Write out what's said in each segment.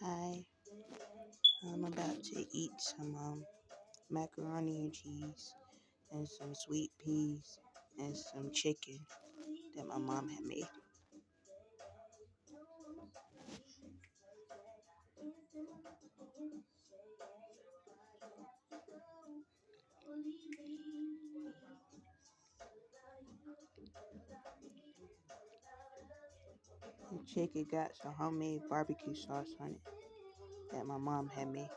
Hi, I'm about to eat some macaroni and cheese and some sweet peas and some chicken that my mom had made. The chicken got some homemade barbecue sauce on it that my mom had made.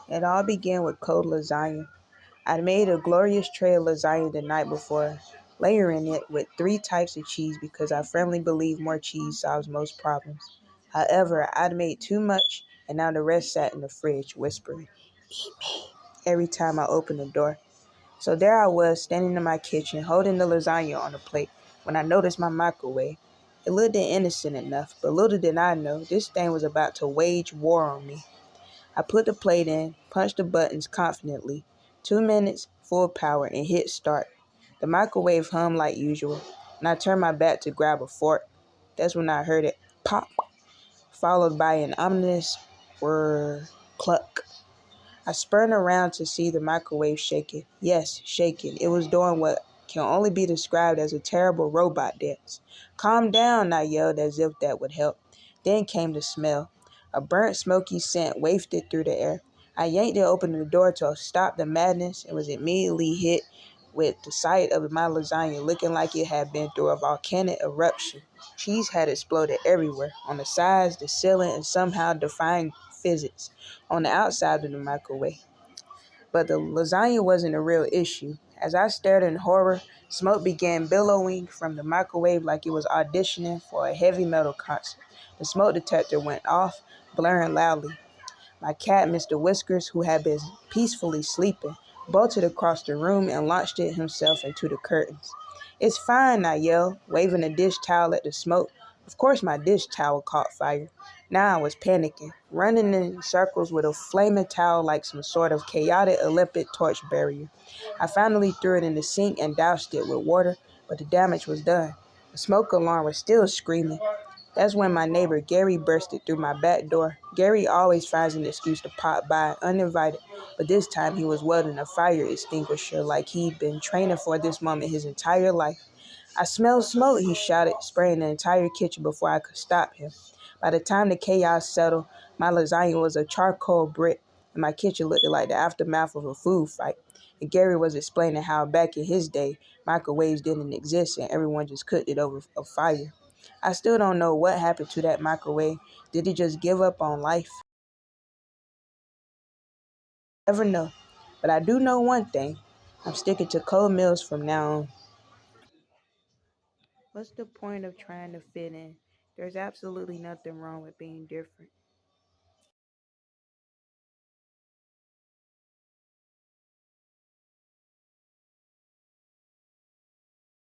It all began with cold lasagna. I'd made a glorious tray of lasagna the night before, layering it with 3 types of cheese because I firmly believe more cheese solves most problems. However, I'd made too much, and now the rest sat in the fridge, whispering, "Eat me," every time I opened the door. So there I was, standing in my kitchen, holding the lasagna on a plate, when I noticed my microwave. It looked innocent enough, but little did I know, this thing was about to wage war on me. I put the plate in, punched the buttons confidently. 2 minutes, full power, and hit start. The microwave hummed like usual, and I turned my back to grab a fork. That's when I heard it pop, followed by an ominous whir cluck. I spun around to see the microwave shaking. Yes, shaking. It was doing what can only be described as a terrible robot dance. "Calm down," I yelled as if that would help. Then came the smell. A burnt, smoky scent wafted through the air. I yanked it open the door to stop the madness and was immediately hit with the sight of my lasagna looking like it had been through a volcanic eruption. Cheese had exploded everywhere, on the sides, the ceiling, and somehow defying physics on the outside of the microwave. But the lasagna wasn't a real issue. As I stared in horror, smoke began billowing from the microwave like it was auditioning for a heavy metal concert. The smoke detector went off, blaring loudly. My cat, Mr. Whiskers, who had been peacefully sleeping, bolted across the room and launched it himself into the curtains. "It's fine," I yelled, waving a dish towel at the smoke. Of course my dish towel caught fire. Now I was panicking, running in circles with a flaming towel like some sort of chaotic Olympic torch barrier. I finally threw it in the sink and doused it with water, but the damage was done. The smoke alarm was still screaming. That's when my neighbor Gary bursted through my back door. Gary always finds an excuse to pop by uninvited, but this time he was wielding a fire extinguisher like he'd been training for this moment his entire life. "I smell smoke," he shouted, spraying the entire kitchen before I could stop him. By the time the chaos settled, my lasagna was a charcoal brick, and my kitchen looked like the aftermath of a food fight. And Gary was explaining how back in his day, microwaves didn't exist and everyone just cooked it over a fire. I still don't know what happened to that microwave. Did it just give up on life? Never know. But I do know one thing. I'm sticking to cold meals from now on. What's the point of trying to fit in? There's absolutely nothing wrong with being different.